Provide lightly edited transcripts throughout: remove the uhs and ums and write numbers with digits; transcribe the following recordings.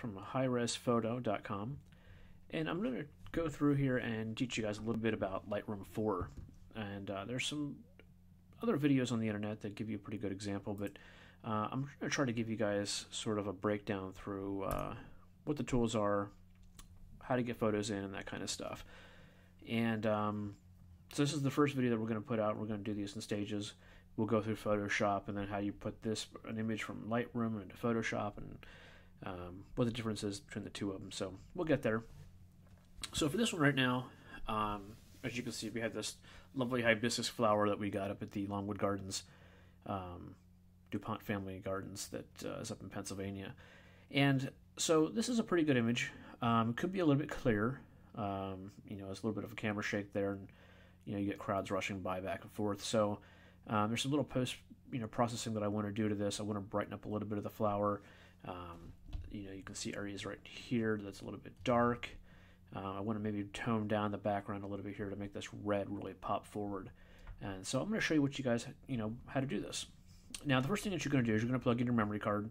from highresfoto.com, and I'm going to go through here and teach you guys a little bit about Lightroom 4. And there's some other videos on the internet that give you a pretty good example, but I'm going to try to give you guys sort of a breakdown through what the tools are, how to get photos in, and that kind of stuff. And so this is the first video that we're going to put out. We're going to do these in stages. We'll go through Photoshop and then how you put an image from Lightroom into Photoshop, and what the difference is between the two of them. So we'll get there. So for this one right now, as you can see, we have this lovely hibiscus flower that we got up at the Longwood Gardens, DuPont Family Gardens, that is up in Pennsylvania. And so this is a pretty good image. It could be a little bit clearer. There's a little bit of a camera shake there, and you get crowds rushing by back and forth. So there's a little post processing that I want to do to this. I want to brighten up a little bit of the flower. You can see areas right here that's a little bit dark. I want to maybe tone down the background a little bit here to make this red really pop forward. And so I'm going to show you what you guys how to do this. Now the first thing that you're going to do is you're going to plug in your memory card.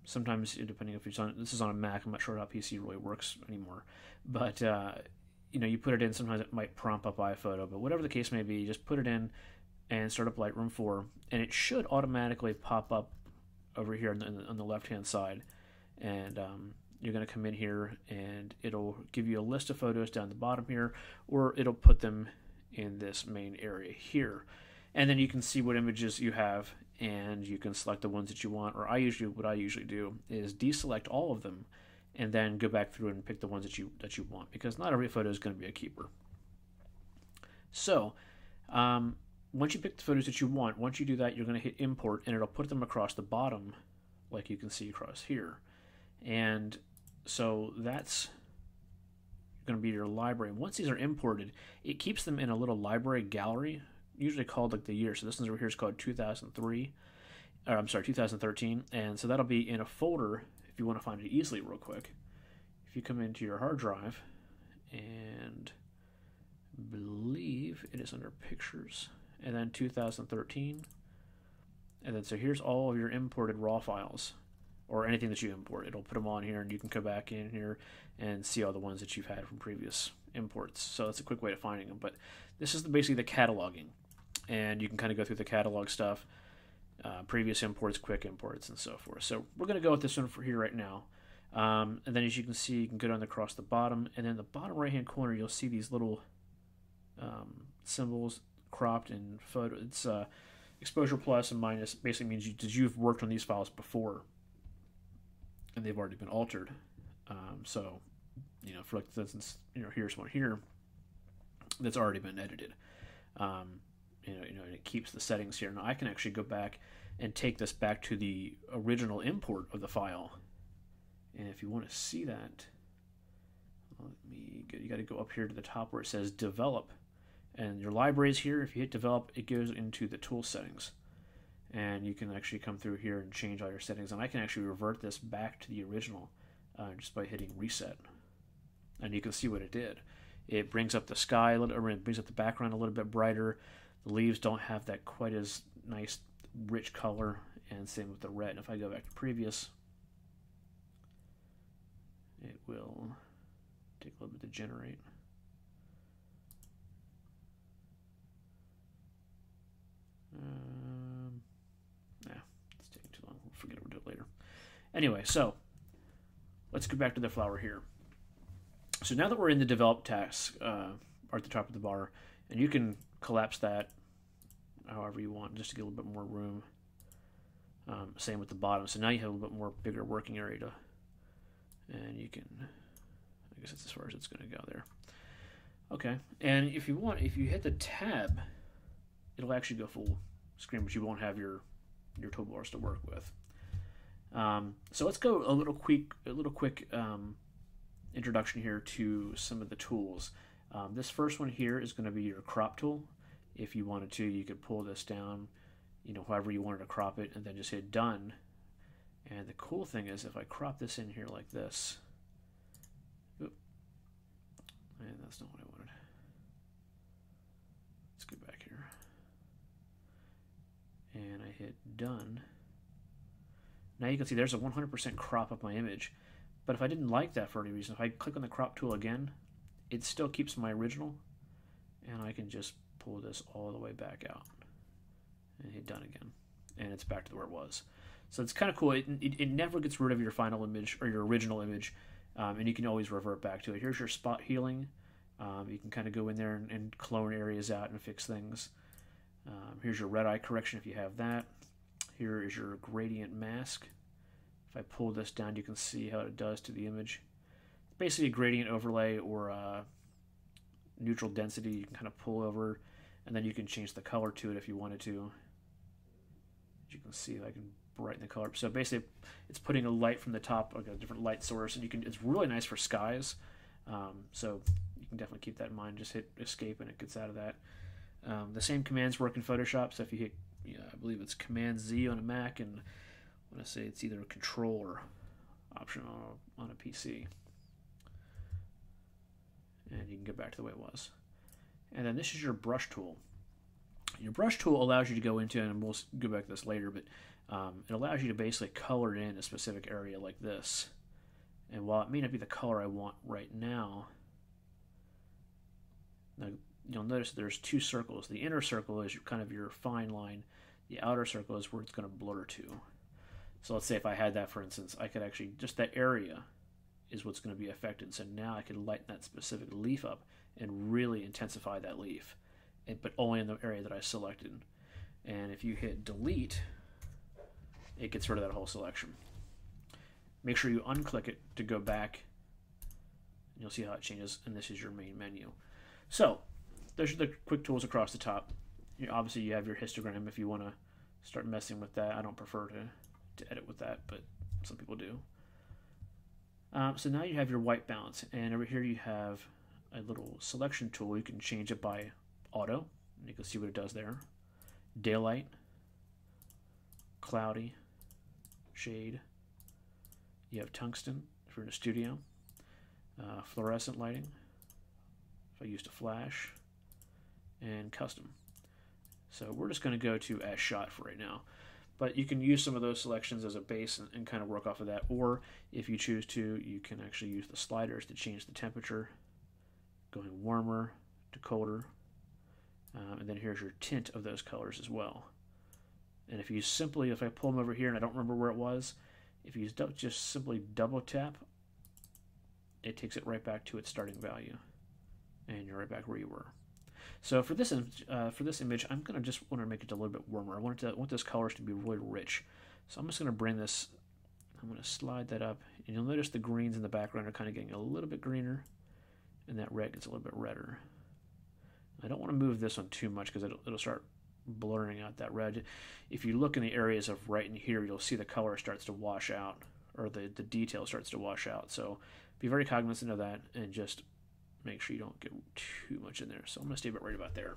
Sometimes, depending if this is on a Mac, I'm not sure how PC really works anymore, but you put it in. Sometimes it might prompt up iPhoto, but whatever the case may be, you just put it in and start up Lightroom 4, and it should automatically pop up over here on the left hand side. And you're going to come in here and it'll give you a list of photos down the bottom here, or it'll put them in this main area here, and then you can see what images you have, and you can select the ones that you want. Or what I usually do is deselect all of them and then go back through and pick the ones that you want, because not every photo is going to be a keeper. So once you pick the photos that you want, once you do that, you're going to hit import, and it'll put them across the bottom like you can see across here. And so that's going to be your library. Once these are imported, it keeps them in a little library gallery, usually called like the year. So this one over here is called 2013, and so that'll be in a folder if you want to find it easily real quick. If you come into your hard drive, and believe it is under pictures, and then 2013, and then so here's all of your imported raw files, or anything that you import. It'll put them on here, and you can go back in here and see all the ones that you've had from previous imports. So that's a quick way of finding them. But this is basically the cataloging, and you can kind of go through the catalog stuff, previous imports, quick imports, and so forth. So we're going to go with this one for here right now. And then as you can see, you can go down across the bottom, and in the bottom right hand corner you'll see these little symbols, cropped and photo. It's exposure plus and minus. Basically means you've worked on these files before, and they've already been altered. So, for like instance, here's one here that's already been edited. And it keeps the settings here. Now I can actually go back and take this back to the original import of the file. And if you want to see that, you got to go up here to the top where it says develop, and your library is here. If you hit develop, it goes into the tool settings, and you can actually come through here and change all your settings. And I can actually revert this back to the original just by hitting reset, and you can see what it did. It brings up the sky a little, or it brings up the background a little bit brighter. The leaves don't have that quite as nice rich color, and same with the red. And if I go back to previous, it will take a little bit to generate. It's taking too long. We'll forget it. We'll do it later. Anyway, so let's go back to the flower here. So now that we're in the develop task, at the top of the bar, and you can collapse that however you want, just to get a little bit more room. Same with the bottom. So now you have a little bit more bigger working area and you can, I guess that's as far as it's going to go there. Okay, and if you hit the tab, it'll actually go full screen, but you won't have your toolbars to work with. So let's go a little quick introduction here to some of the tools. This first one here is going to be your crop tool. If you wanted to, you could pull this down, however you wanted to crop it, and then just hit done. And the cool thing is, if I crop this in here like this, and that's not what I wanted. Let's go back here, and I hit done. Now you can see there's a 100% crop of my image. But if I didn't like that for any reason, if I click on the crop tool again, it still keeps my original, and I can just pull this all the way back out and hit done again, and it's back to where it was. So it's kind of cool. It never gets rid of your final image or your original image, and you can always revert back to it. Here's your spot healing. You can kind of go in there and clone areas out and fix things. Here's your red eye correction if you have that. Here is your gradient mask. If I pull this down, you can see how it does to the image. It's basically a gradient overlay or neutral density. You can kind of pull over, and then you can change the color to it if you wanted to. As you can see, I can brighten the color. So basically, it's putting a light from the top, like a different light source, and you can. It's really nice for skies. So you can definitely keep that in mind. Just hit escape, and it gets out of that. The same commands work in Photoshop. So if you hit, I believe it's Command Z on a Mac, and I want to say it's either a Control or Option on a PC. And you can get back to the way it was. And then this is your brush tool. Your brush tool allows you to go into, and we'll go back to this later, but it allows you to basically color in a specific area like this. And while it may not be the color I want right now, you'll notice there's two circles. The inner circle is kind of your fine line. The outer circle is where it's going to blur to. So let's say if I had that, for instance, I could actually, just that area is what's going to be affected. So now I can lighten that specific leaf up and really intensify that leaf, but only in the area that I selected. And if you hit delete, it gets rid of that whole selection. Make sure you unclick it to go back, and you'll see how it changes, and this is your main menu. So those are the quick tools across the top. Obviously you have your histogram if you want to start messing with that. I don't prefer to edit with that, but some people do. So now you have your white balance, and over here you have a little selection tool. You can change it by auto, and you can see what it does there. Daylight, cloudy, shade. You have tungsten if you're in a studio, fluorescent lighting if I used a flash, and custom. So we're just going to go to as shot for right now. But you can use some of those selections as a base and kind of work off of that. Or if you choose to, you can actually use the sliders to change the temperature, going warmer to colder. And then here's your tint of those colors as well. And if I pull them over here and I don't remember where it was, if you just simply double tap, it takes it right back to its starting value. And you're right back where you were. So for this image, I'm going to just want to make it a little bit warmer. I want those colors to be really rich. So I'm just going to bring this, I'm going to slide that up, and you'll notice the greens in the background are kind of getting a little bit greener, and that red gets a little bit redder. I don't want to move this one too much because it'll start blurring out that red. If you look in the areas of right in here, you'll see the color starts to wash out, or the detail starts to wash out. So be very cognizant of that, and just make sure you don't get too much in there. So I'm going to stay right about there.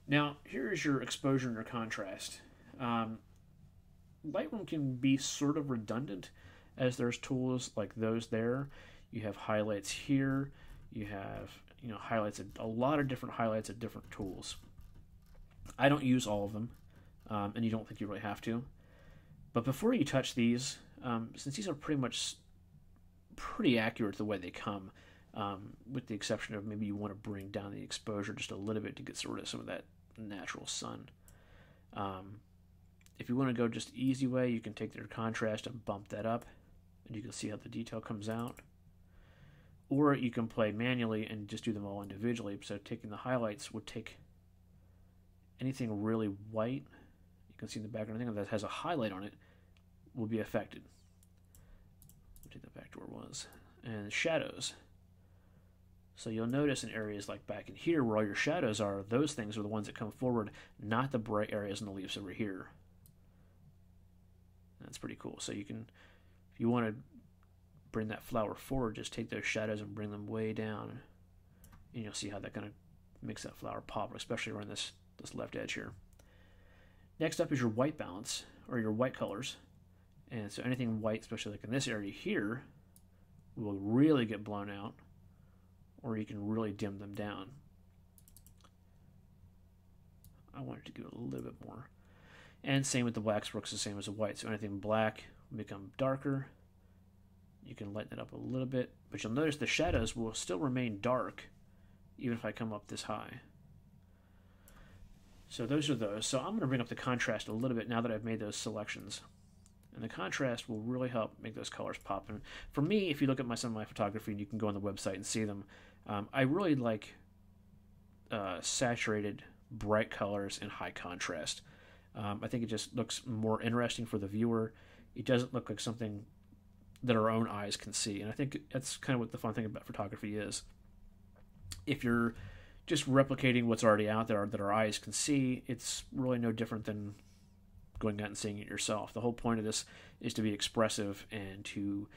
Now, here is your exposure and your contrast. Lightroom can be sort of redundant, as there's tools like those there. You have highlights here. You have highlights, a lot of different highlights of different tools. I don't use all of them, and you don't think you really have to. But before you touch these, since these are pretty accurate the way they come, with the exception of maybe you want to bring down the exposure just a little bit to get rid of some of that natural sun. If you want to go just easy way, you can take their contrast and bump that up, and you can see how the detail comes out. Or you can play manually and just do them all individually. So taking the highlights would take anything really white, you can see in the background, anything that has a highlight on it will be affected. We'll take that back to where it was. And shadows. So you'll notice in areas like back in here where all your shadows are, those things are the ones that come forward, not the bright areas in the leaves over here. That's pretty cool. So you can, if you want to bring that flower forward, just take those shadows and bring them way down, and you'll see how that kind of makes that flower pop, especially around this left edge here. Next up is your white balance, or your white colors. And so anything white, especially like in this area here, will really get blown out, or you can really dim them down. I wanted to go a little bit more. And same with the blacks, works the same as the white. So anything black will become darker. You can lighten it up a little bit, but you'll notice the shadows will still remain dark even if I come up this high. So those are those. So I'm going to bring up the contrast a little bit now that I've made those selections. And the contrast will really help make those colors pop. And for me, if you look at some of my photography, and you can go on the website and see them, I really like saturated, bright colors and high contrast. I think it just looks more interesting for the viewer. It doesn't look like something that our own eyes can see. And I think that's kind of what the fun thing about photography is. If you're just replicating what's already out there that our eyes can see, it's really no different than going out and seeing it yourself. The whole point of this is to be expressive and to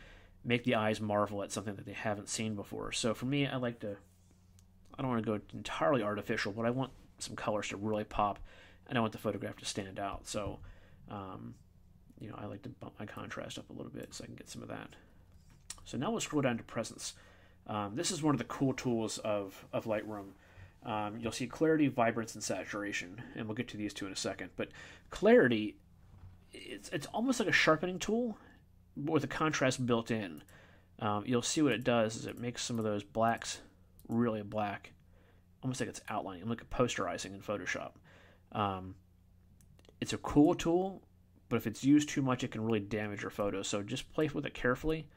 make the eyes marvel at something that they haven't seen before. So for me, I don't want to go entirely artificial, but I want some colors to really pop, and I want the photograph to stand out. So, I like to bump my contrast up a little bit so I can get some of that. So now we'll scroll down to presence. This is one of the cool tools of Lightroom. You'll see clarity, vibrance, and saturation, and we'll get to these two in a second. But clarity, it's almost like a sharpening tool with a contrast built in. You'll see what it does is it makes some of those blacks really black, almost like it's outlining, like posterizing in Photoshop. It's a cool tool, but if it's used too much, it can really damage your photo. So just play with it carefully.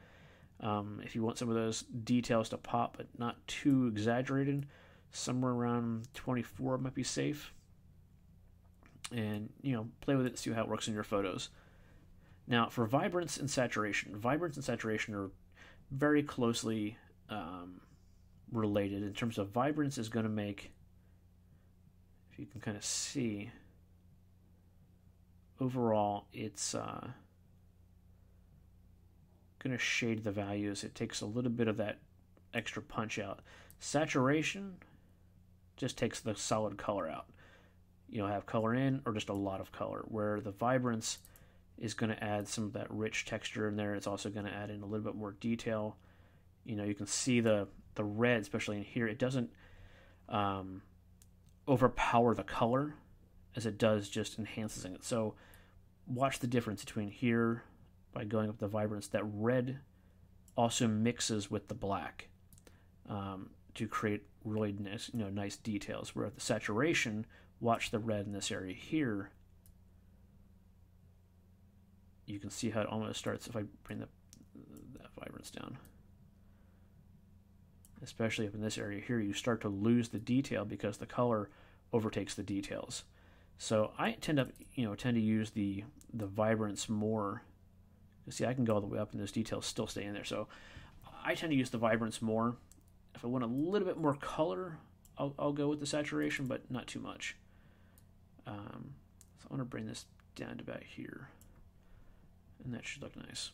If you want some of those details to pop, but not too exaggerated, somewhere around 24 might be safe. And, play with it and see how it works in your photos. Now, for vibrance and saturation are very closely related. In terms of vibrance is going to make, if you can kind of see, overall it's going to shade the values. It takes a little bit of that extra punch out. Saturation just takes the solid color out. Have color in or just a lot of color, where the vibrance is going to add some of that rich texture in there. It's also going to add in a little bit more detail. You can see the red, especially in here. It doesn't overpower the color as it does just enhances it. So watch the difference between here by going up the vibrance. That red also mixes with the black to create really nice, nice details. Where at the saturation, watch the red in this area here. You can see how it almost starts if I bring that vibrance down. Especially up in this area here, you start to lose the detail because the color overtakes the details. So I tend to use the vibrance more. You see, I can go all the way up and those details still stay in there. So I tend to use the vibrance more. If I want a little bit more color, I'll go with the saturation, but not too much. So I want to bring this down to about here, and that should look nice.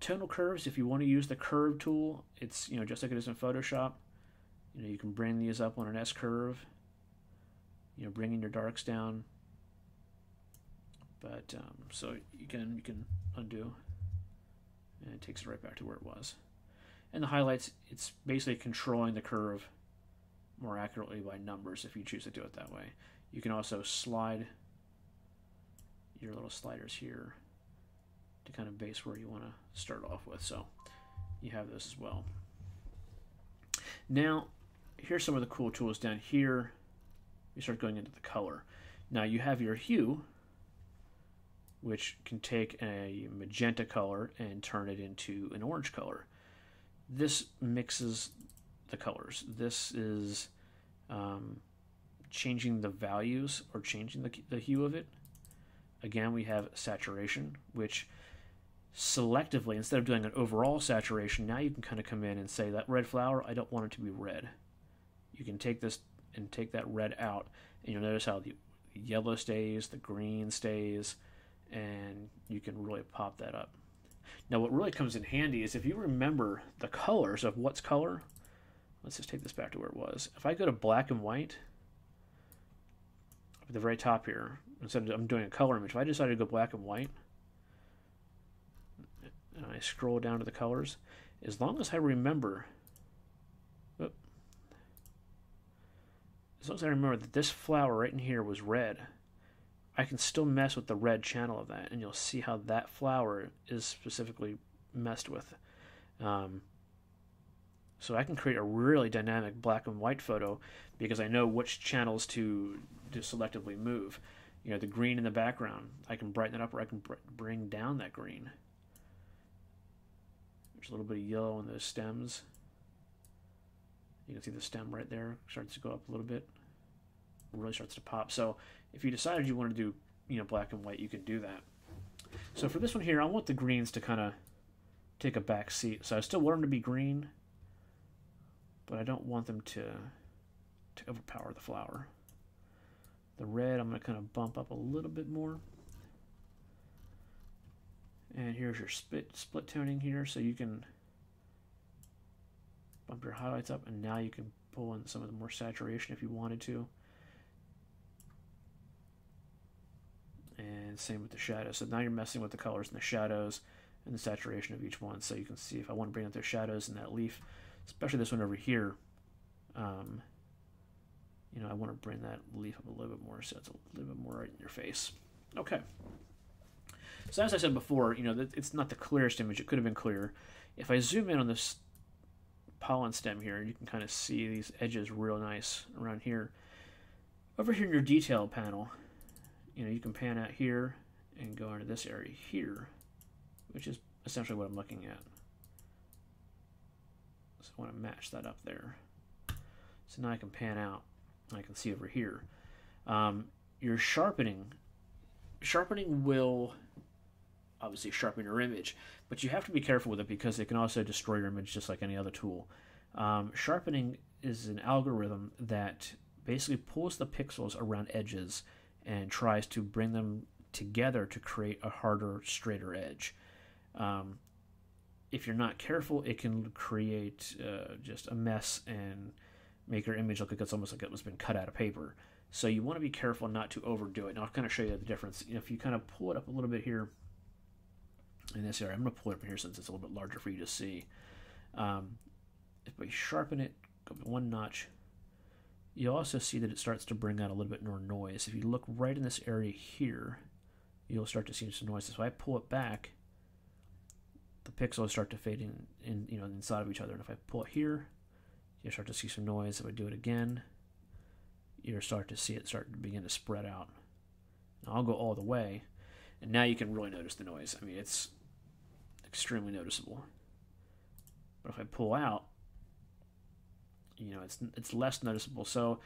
Tonal curves, if you want to use the curve tool, it's just like it is in Photoshop. You can bring these up on an S curve. Bringing your darks down. But so you can undo, and it takes it right back to where it was. And the highlights, it's basically controlling the curve more accurately by numbers if you choose to do it that way. You can also slide your little sliders here to kind of base where you want to start off with. So you have this as well. Now, here's some of the cool tools down here. You start going into the color. Now you have your hue, which can take a magenta color and turn it into an orange color. This mixes the colors. This is changing the values or changing the hue of it. Again, we have saturation, which selectively, instead of doing an overall saturation, now you can kind of come in and say that red flower, I don't want it to be red. You can take this and take that red out, and you'll notice how the yellow stays, the green stays, and you can really pop that up. Now what really comes in handy is if you remember the colors of what's color. Let's just take this back to where it was. If I go to black and white, at the very top here, instead of I'm doing a color image, if I decided to go black and white, and I scroll down to the colors, as long as I remember, that this flower right in here was red, I can still mess with the red channel of that, and you'll see how that flower is specifically messed with. So I can create a really dynamic black and white photo because I know which channels to selectively move. You know, the green in the background, I can brighten it up, or I can bring down that green. There's a little bit of yellow in those stems. You can see the stem right there starts to go up a little bit. It really starts to pop. So if you decided you want to do, you know, black and white, you can do that. So for this one here, I want the greens to kind of take a back seat. So I still want them to be green, but I don't want them to overpower the flower. The red, I'm going to kind of bump up a little bit more. And here's your split toning here, so you can bump your highlights up, and now you can pull in some of the more saturation if you wanted to. And same with the shadows. So now you're messing with the colors and the shadows and the saturation of each one. So you can see if I want to bring out the shadows in that leaf, especially this one over here, you know, I want to bring that leaf up a little bit more so it's a little bit more right in your face. Okay. So as I said before, you know, it's not the clearest image. It could have been clearer. If I zoom in on this pollen stem here, you can kind of see these edges real nice around here. Over here in your detail panel, you know, you can pan out here and go into this area here, which is essentially what I'm looking at. So I want to match that up there. So now I can pan out. I can see over here. Your sharpening will obviously sharpen your image, but you have to be careful with it because it can also destroy your image just like any other tool. Sharpening is an algorithm that basically pulls the pixels around edges and tries to bring them together to create a harder, straighter edge. If you're not careful, it can create just a mess and make your image look like it's almost like it was been cut out of paper. So you want to be careful not to overdo it. And I'll kind of show you the difference. You know, if you kind of pull it up a little bit here in this area, I'm going to pull it up here since it's a little bit larger for you to see. If we sharpen it, go one notch, you'll also see that it starts to bring out a little bit more noise. If you look right in this area here, you'll start to see some noise. So I pull it back, the pixels start to fade in you know, inside of each other. And if I pull it here, you'll start to see some noise. If I do it again, you'll start to see it start to begin to spread out. Now I'll go all the way, and now you can really notice the noise. I mean, it's extremely noticeable. But if I pull out, you know, it's less noticeable. So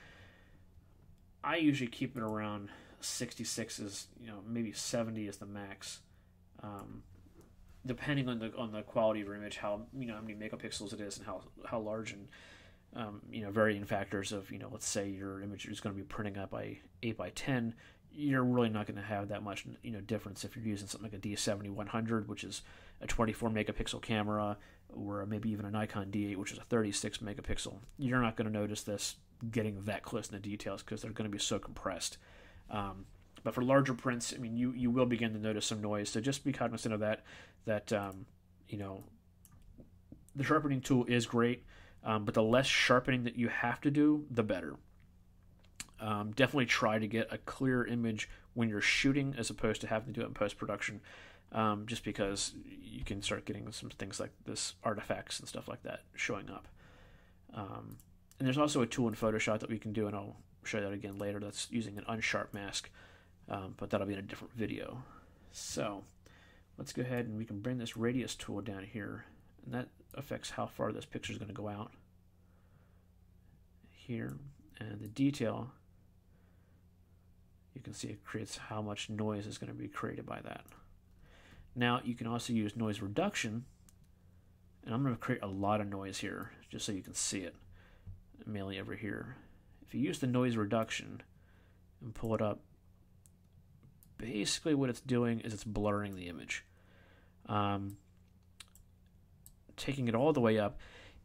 I usually keep it around 66 is, you know, maybe 70 is the max. Depending on the quality of your image, how, you know, how many megapixels it is and how large, and you know, varying factors of, you know, let's say your image is going to be printing up by 8 by 10, you're really not going to have that much, you know, difference if you're using something like a D70-100, which is a 24 megapixel camera, or maybe even a Nikon D8, which is a 36 megapixel. You're not going to notice this getting that close in the details because they're going to be so compressed. But for larger prints, I mean, you will begin to notice some noise. So just be cognizant of that. You know, the sharpening tool is great, but the less sharpening that you have to do, the better. Definitely try to get a clear image when you're shooting as opposed to having to do it in post-production, just because you can start getting some things like this, artifacts and stuff like that showing up. And there's also a tool in Photoshop that we can do, and I'll show that again later, that's using an unsharp mask, but that'll be in a different video. So let's go ahead and we can bring this radius tool down here, and that affects how far this picture is going to go out here. And the detail, you can see it creates how much noise is going to be created by that. Now you can also use noise reduction, and I'm going to create a lot of noise here just so you can see it, mainly over here. If you use the noise reduction and pull it up, basically what it's doing is it's blurring the image. Taking it all the way up,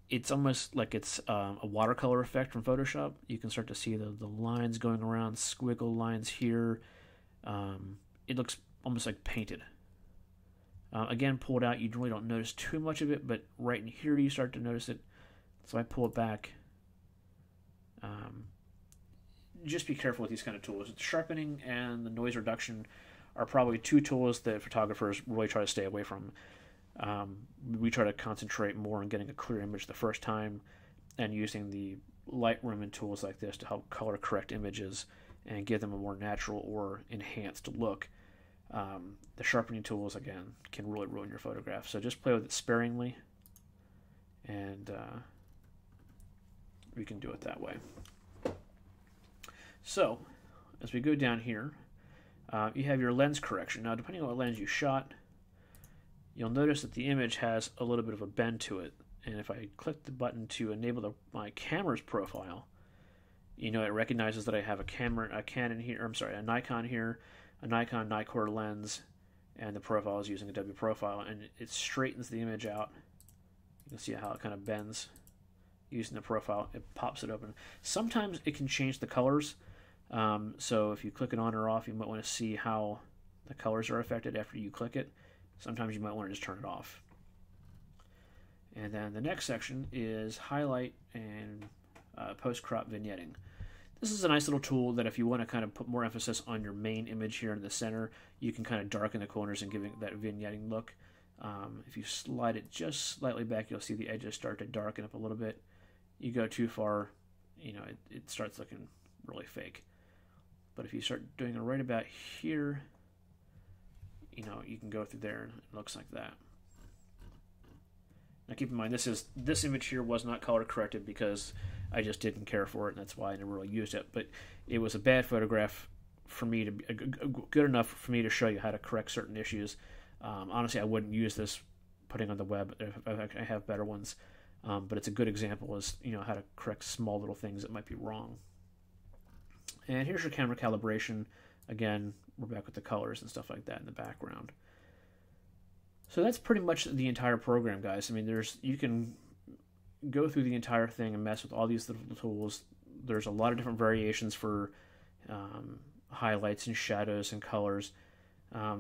it's almost like it's a watercolor effect from Photoshop. You can start to see the lines going around, squiggle lines here. It looks almost like painted. Again, pull it out, you really don't notice too much of it, but right in here you start to notice it. So I pull it back. Just be careful with these kind of tools. The sharpening and the noise reduction are probably two tools that photographers really try to stay away from. We try to concentrate more on getting a clear image the first time and using the Lightroom and tools like this to help color correct images and give them a more natural or enhanced look. The sharpening tools, again, can really ruin your photograph. So just play with it sparingly, and we can do it that way. So as we go down here, you have your lens correction. Now, depending on what lens you shot, you'll notice that the image has a little bit of a bend to it. And if I click the button to enable my camera's profile, it recognizes that I have a Canon here, a Nikon here, a Nikon Nikkor lens, and the profile is using Adobe Profile, and it straightens the image out. You can see how it kind of bends using the profile. It pops it open. Sometimes it can change the colors, so if you click it on or off, you might want to see how the colors are affected after you click it. Sometimes you might want to just turn it off. And then the next section is highlight and post-crop vignetting. This is a nice little tool that if you want to kind of put more emphasis on your main image here in the center, you can kind of darken the corners and give it that vignetting look. If you slide it just slightly back, you'll see the edges start to darken up a little bit. You go too far, it starts looking really fake. But if you start doing it right about here, you can go through there and it looks like that. Now keep in mind, this image here was not color corrected because I just didn't care for it, and that's why I never really used it. But it was a bad photograph for me to be good enough for me to show you how to correct certain issues. Honestly, I wouldn't use this putting on the web. I have better ones, but it's a good example as how to correct small little things that might be wrong. And here's your camera calibration. Again, we're back with the colors and stuff like that in the background. So that's pretty much the entire program, guys. I mean, you can go through the entire thing and mess with all these little tools. There's a lot of different variations for highlights and shadows and colors.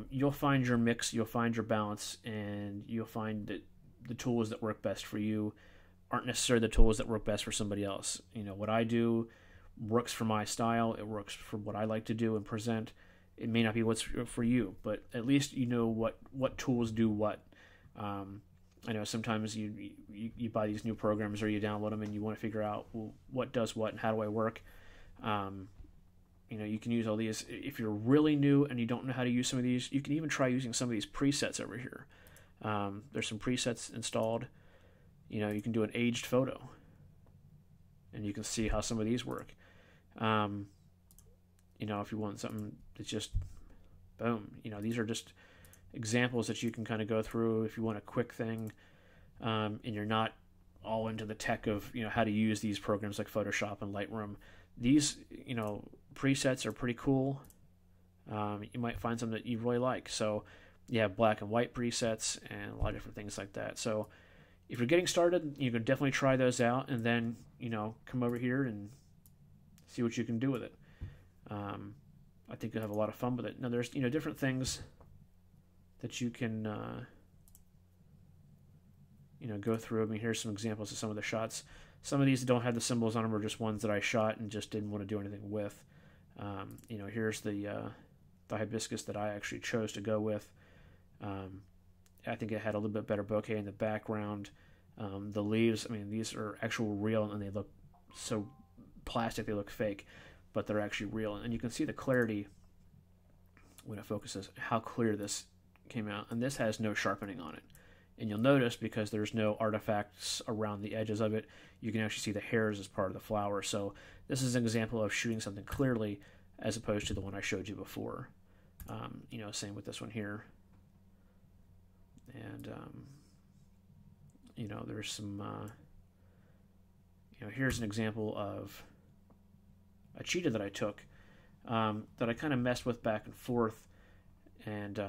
You'll find your mix, you'll find your balance, and you'll find that the tools that work best for you aren't necessarily the tools that work best for somebody else. What I do works for my style. It works for what I like to do and present. It may not be what's for you, but at least you know what tools do what. I know sometimes you buy these new programs or you download them and you want to figure out, well, what does what and how do I work. You can use all these. If you're really new and you don't know how to use some of these, you can even try using some of these presets over here. There's some presets installed. You can do an aged photo, and you can see how some of these work. If you want something that's just boom, these are just examples that you can kind of go through if you want a quick thing, and you're not all into the tech of how to use these programs like Photoshop and Lightroom. These presets are pretty cool. You might find some that you really like. So you have black and white presets and a lot of different things like that. So if you're getting started, you can definitely try those out, and then come over here and see what you can do with it. I think you'll have a lot of fun with it. Now there's different things that you can go through. I mean, here's some examples of some of the shots. Some of these don't have the symbols on them, are just ones that I shot and just didn't want to do anything with. Here's the hibiscus that I actually chose to go with. I think it had a little bit better bokeh in the background. The leaves, I mean, these are actual real, and they look so plastic, they look fake, but they're actually real. And you can see the clarity when it focuses, how clear this came out. And this has no sharpening on it. And you'll notice, because there's no artifacts around the edges of it, you can actually see the hairs as part of the flower. So this is an example of shooting something clearly as opposed to the one I showed you before. Same with this one here. And, there's some, here's an example of a cheetah that I took that I kind of messed with back and forth. And,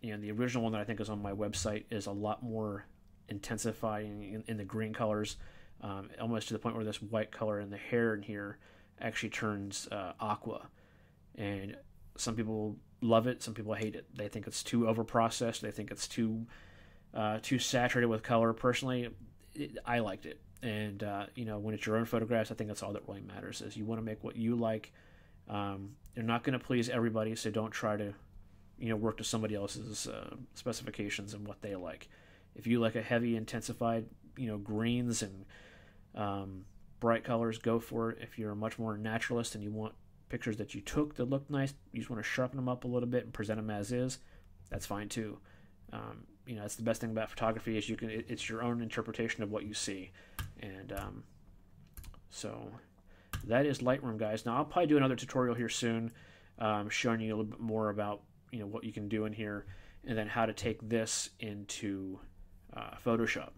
the original one that I think is on my website is a lot more intensifying in the green colors, almost to the point where this white color in the hair in here actually turns aqua. And some people love it, some people hate it. They think it's too over-processed. They think it's too saturated with color. Personally, I liked it. And, when it's your own photographs, I think that's all that really matters, is you want to make what you like. You're not going to please everybody, so don't try to work to somebody else's specifications and what they like. If you like a heavy intensified greens and bright colors, go for it. If you're a much more naturalist and you want pictures that you took that look nice, you just want to sharpen them up a little bit and present them as is, that's fine too. That's the best thing about photography is it's your own interpretation of what you see. And so that is Lightroom, guys. Now I'll probably do another tutorial here soon, showing you a little bit more about what you can do in here, and then how to take this into Photoshop.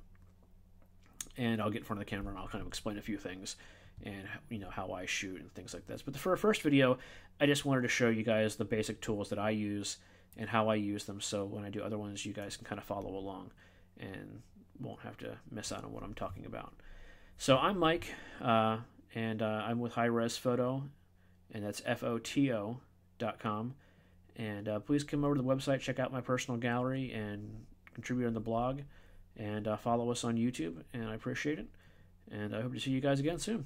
And I'll get in front of the camera and I'll kind of explain a few things and how I shoot and things like this. But for our first video, I just wanted to show you guys the basic tools that I use and how I use them, so when I do other ones, you guys can kind of follow along and won't have to miss out on what I'm talking about. So I'm Mike, and I'm with High Res Foto, and that's FOTO.com. And please come over to the website, check out my personal gallery, and contribute on the blog, and follow us on YouTube, and I appreciate it. And I hope to see you guys again soon.